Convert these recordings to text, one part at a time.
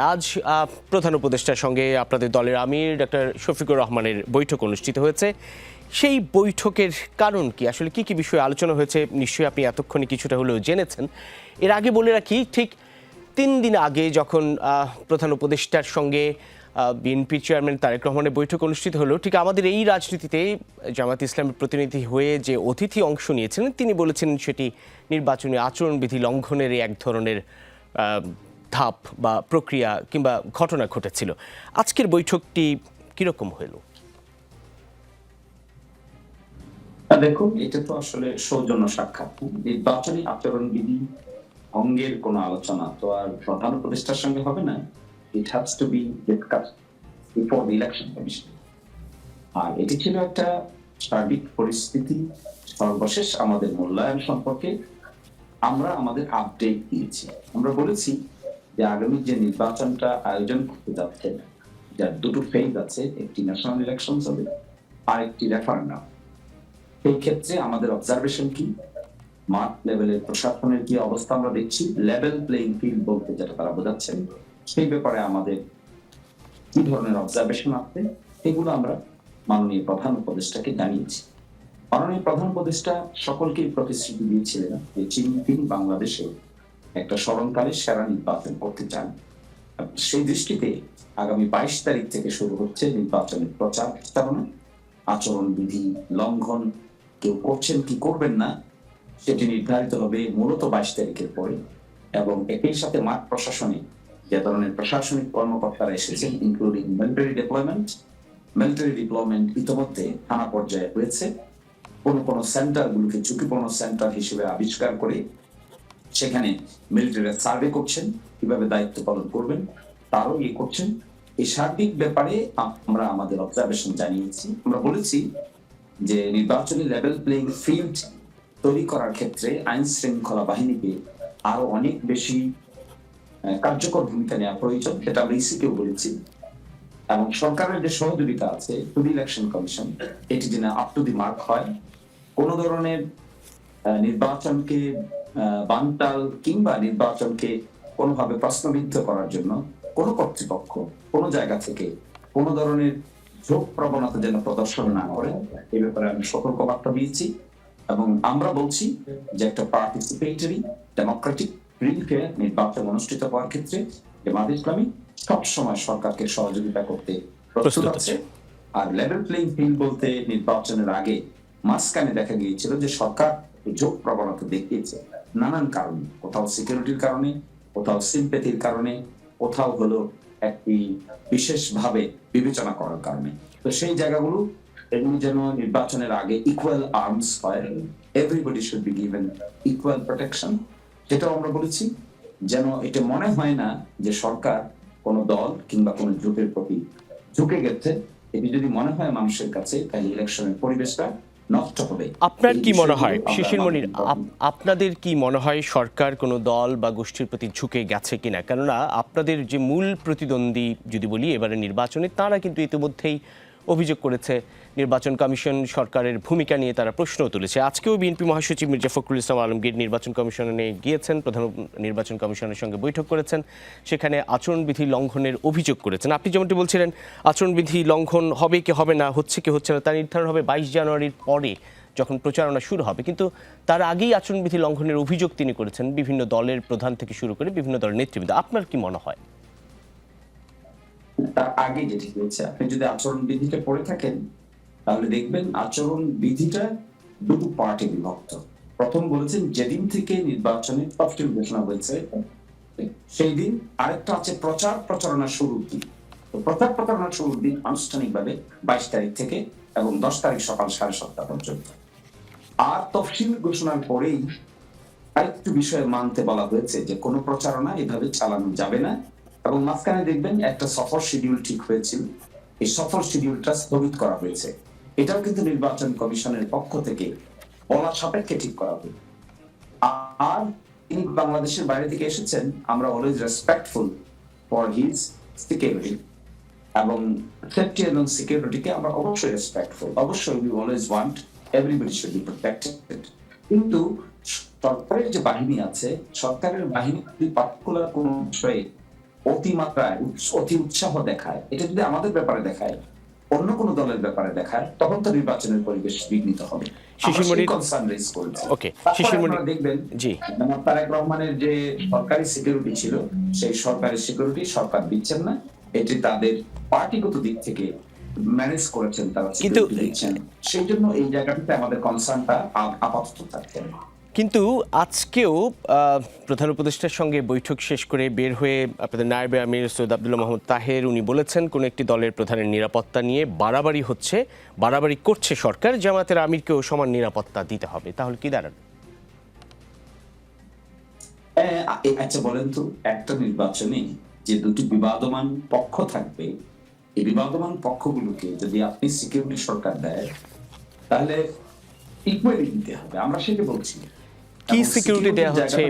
আজ প্রধান উপদেষ্টার সঙ্গে আপনাদের দলের আমির ডক্টর শফিকুর রহমানের বৈঠক অনুষ্ঠিত হয়েছে। সেই বৈঠকের কারণ কি, আসলে কি কি বিষয়ে আলোচনা হয়েছে নিশ্চয়ই আপনি এতক্ষণে কিছুটা হলেও জেনেছেন। এর আগে বলে রাখি, ঠিক 3 দিন আগে যখন প্রধান উপদেষ্টার সঙ্গে বিএনপি চেয়ারম্যান তারেক রহমানের বৈঠক অনুষ্ঠিত হলো, ঠিক আমাদের এই রাজনীতিতে জামাত ইসলামের প্রতিনিধি হয়ে যে অতিথি অংশ নিয়েছিলেন তিনি বলেছিলেন সেটি নির্বাচনী আচরণবিধি লঙ্ঘনের এক ধরনের ধাপ বা প্রক্রিয়া কিংবা ঘটনা ঘটেছিল। আজকের বৈঠকটি কিরকম হলো? দেখুন, এটা তো আসলে সৌজন্য সাক্ষাৎ। নির্বাচনী আচরণবিধি ভঙ্গের কোনো আলোচনা তো আর প্রধান উপদেষ্টার সঙ্গে হবে না। It has to be discuss before the election commission. আর এটি ছিল একটা সার্বিক পরিস্থিতি, সর্বশেষ আমাদের মূল্যায়ন সম্পর্কে আমরা আমাদের আপডেট দিয়েছি। আমরা বলেছি যে আগামী যে নির্বাচনটা আয়োজন করতে যাচ্ছে, যার দুটো ফেজ আছে, একটি ন্যাশনাল ইলেকশন হবে আর একটি রেফারেন্ডাম। এই ক্ষেত্রে আমাদের অবজারভেশন কি, মাঠ লেভেলের প্রশাসনের কি অবস্থা আমরা দেখছি, লেভেল প্লেইং ফিল্ড বলতে যেটা তারা বোঝাচ্ছেন, সেই ব্যাপারে আমাদের কি ধরনের অবজারভেশন আছে, এগুলো আমরা মাননীয় প্রধান উপদেষ্টাকে জানিয়েছি। মাননীয় প্রধান উপদেষ্টা সকলকেই প্রতিশ্রুতি দিয়েছিলেন যে তিনি বাংলাদেশে একটা স্মরণকালে সেরা নির্বাচন করতে চান। সেই দৃষ্টিতে আগামী 22 তারিখ থেকে শুরু হচ্ছে নির্বাচনের প্রচার প্রচারণা। আচরণবিধি লঙ্ঘন কেউ করছেন কি করবেন না সেটি নির্ধারিত হবে মূলত 22 তারিখের পরে। এবং একই সাথে মাঠ প্রশাসনে যে ধরনের প্রশাসনিক কর্মকর্তারা এসেছেন, ইনক্লুডিং মিলিটারি ডিপ্লয়মেন্ট ইতিমধ্যে থানা পর্যায়ে হয়েছে। কোন কোন সেন্টারগুলোকে ঝুঁকিপূর্ণ সেন্টার হিসেবে আবিষ্কার করে সেখানে মিলিটারিরা সার্ভে করছেন, কিভাবে দায়িত্ব পালন করবেন তারও করছেন। এই সার্বিক ব্যাপারে আমরা আমাদের অবজারভেশন জানিয়েছি। আমরা বলেছি যে নির্বাচনী লেভেল প্লেইং ফিল্ড তৈরি করার ক্ষেত্রে আইন শৃঙ্খলা বাহিনীকে আরো অনেক বেশি কার্যকর ভূমিকা নেওয়া প্রয়োজন, সেটা আমরা ইসিকেও বলেছি। এবং সরকারের যে সহযোগিতা আছে টু দি ইলেকশন কমিশন, এটি যেন আপ টু দি মার্ক হয়। কোন ধরনের নির্বাচনকে বানটাল কিংবা নির্বাচনকে কোনোভাবে প্রশ্নবিদ্ধ করার জন্য কোন কর্তৃপক্ষ কোন জায়গা থেকে কোন ধরনের ঝোঁক প্রবণতা যেন প্রদর্শন না করে, এই ব্যাপারে আমি সতর্কবার্তা দিয়েছি। এবং আমরা বলছি যে একটা পার্টিসিপেটরি ডেমোক্রেটিক ফ্রি ফেয়ার নির্বাচন অনুষ্ঠিত হওয়ার ক্ষেত্রে জামাত ইসলামী সবসময় সরকারকে সহযোগিতা করতে প্রস্তুত আছে। আর লেভেল প্লেইং ফিল্ড বলতে নির্বাচনের আগে মাঝখানে দেখা গিয়েছিল যে সরকার ঝোঁক প্রবণতা দেখিয়েছে নানান কারণে, কোথাও সিকিউরিটির কারণে, কোথাও সিম্পেথির কারণে, কোথাও হলো একটি বিশেষভাবে বিবেচনা করার কারণে। তো সেই জায়গাগুলো এগুলো যেন নির্বাচনের আগে ইকুয়াল আর্মস হয়, everybody should be given equal protection, যেটাও আমরা বলেছি। যেন এটা মনে হয় না যে সরকার কোন দল কিংবা কোন গ্রুপের প্রতি ঝুঁকে গেছে। এটি যদি মনে হয় মানুষের কাছে, তাহলে ইলেকশনের পরিবেশটা নষ্ট হবে। আপনার কি মনে হয় শিশির মনির, আপনাদের কি মনে হয় সরকার কোনো দল বা গোষ্ঠীর প্রতি ঝুঁকে গেছে কিনা? কেননা আপনাদের যে মূল প্রতিদ্বন্দ্বী যদি বলি এবারে নির্বাচনে, তারা কিন্তু ইতিমধ্যেই অভিযোগ করেছে নির্বাচন কমিশন সরকারের ভূমিকা নিয়ে তারা প্রশ্ন তুলেছে। আজকেও বিএনপি মহাসচিব মির্জা ফখরুল ইসলাম আলমগীর নির্বাচন কমিশনে গিয়েছেন, প্রধান নির্বাচন কমিশনের সঙ্গে বৈঠক করেছেন, সেখানে আচরণবিধি লঙ্ঘনের অভিযোগ করেছেন। আপনি যেমনটি বলছিলেন আচরণবিধি লঙ্ঘন হবে কি হবে না, হচ্ছে কি হচ্ছে না, তা নির্ধারণ হবে 22 জানুয়ারির পরে যখন প্রচারণা শুরু হবে। কিন্তু তার আগেই আচরণবিধি লঙ্ঘনের অভিযোগ তিনি করেছেন বিভিন্ন দলের প্রধান থেকে শুরু করে বিভিন্ন দলের নেতৃবৃন্দ। আপনার কি মনে হয়? তার আগে যেটি হয়েছে, আপনি যদি আচরণ বিধিটা পড়ে থাকেন তাহলে দেখবেন আচরণ বিধিটা দুটো পার্টে বিভক্ত। প্রথম বলেছেন যেদিন থেকে নির্বাচনের তফসিল ঘোষণা হয়েছে সেই দিন, আরেকটা আছে প্রচার প্রচারণা শুরুর দিন। তো প্রচার প্রচারণা শুরুর দিন আনুষ্ঠানিকভাবে 22 তারিখ থেকে এবং 10 তারিখ সকাল 7:30 পর্যন্ত। আর তফসিল ঘোষণার পরেই আরেকটু বিষয় মানতে বলা হয়েছে যে কোনো প্রচারণা এভাবে চালানো যাবে না। এবং মাঝখানে দেখবেন একটা সফর শিডিউল ঠিক হয়েছিল, এই সফর শিডিউলটা স্থগিত করা হয়েছে। এটাও কিন্তু নির্বাচন কমিশনের পক্ষ থেকে বলা সাপেক্ষে ঠিক করা হয়েছে। আর তিনি বাংলাদেশের বাইরে থেকে এসেছেন, আমরা always respectful for his security এবং সেফটি এবং সিকিউরিটিকে আমরা অবশ্যই রেসপেক্টফুল, অবশ্যই we always want everybody should be protected. কিন্তু সরকারের যে বাহিনী আছে, সরকারের বাহিনী পার্টিকুলার কোন বিষয়ে অতিমাত্রায় অতি উৎসাহ দেখায়, এটা যদি আমাদের ব্যাপারে দেখায়, অন্য কোনো দলের ব্যাপারে দেখায়, তখন তো নির্বাচনের পরিবেশ বিঘ্নিত হবে। শিশির মনির, কনসার্ন রেজ করেছি। ওকে, তারপরে শিশির মনির, আপনারা দেখবেন জি, যেমন তারেক রহমানের যে সরকারি সিকিউরিটি ছিল, সেই সরকারি সিকিউরিটি সরকার দিচ্ছেন না, এটি তাদের পার্টিগত দিক থেকে ম্যানেজ করেছেন, তারা কিন্তু সিকিউরিটি দিচ্ছেন। সেই জন্য এই জায়গাটিতে আমাদের কনসার্নটা আপাতত থাকছে না। কিন্তু আজকেও প্রধান উপদেষ্টার সঙ্গে বৈঠক শেষ করে বের হয়ে আপনাদের নায়েবে আমির সৈয়দ আব্দুল্লাহ মোহাম্মদ তাহের উনি বলেছেন কোনো একটি দলের প্রধানের নিরাপত্তা নিয়ে বাড়াবাড়ি হচ্ছে, বাড়াবাড়ি করছে সরকার, জামায়াতের আমিরকেও সমান নিরাপত্তা দিতে হবে। তাহলে কি দাঁড়ান? আচ্ছা বলেন তো, একটা নির্বাচনে যে দুটি বিবাদমান পক্ষ থাকবে, এই বিবাদমান পক্ষগুলোকে যদি আপনি সিকিউরিটি সরকার দেয়, তাহলে ইকুয়ালি দিতে হবে। আমরা সেটা বলছি। কি সিকিউরিটি দেয়া হচ্ছে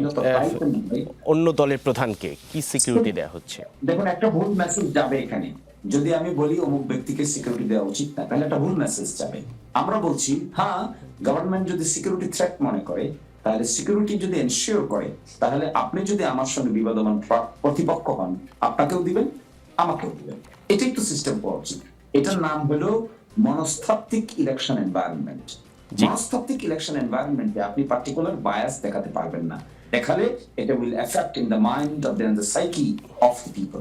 অন্য দলের প্রধানকে? কি সিকিউরিটি দেয়া হচ্ছে? দেখুন, একটা ভুল মেসেজ যাবে এখানে। যদি আমি বলি অমুক ব্যক্তিকে সিকিউরিটি দেওয়া উচিত না, তাহলে একটা ভুল মেসেজ যাবে। আমরা বলছি হ্যাঁ, গভর্নমেন্ট যদি সিকিউরিটি থ্রেট মনে করে, তাহলে সিকিউরিটি যদি এনশিওর করে, তাহলে আপনি যদি আমার সঙ্গে বিবাদমান প্রতিপক্ষ হন, আপনাকেও দিবেন, আমাকেও দিবেন। এটাই তো সিস্টেম করা উচিত। এটার নাম হলো মনস্তাত্ত্বিক ইলেকশন এনভায়রনমেন্ট। মনস্তাত্ত্বিক ইলেকশন এনভায়রনমেন্টে আপনি পার্টিকুলার বায়াস দেখাতে পারবেন না। দেখালে এটা will effect in the mind of the psyche of the people.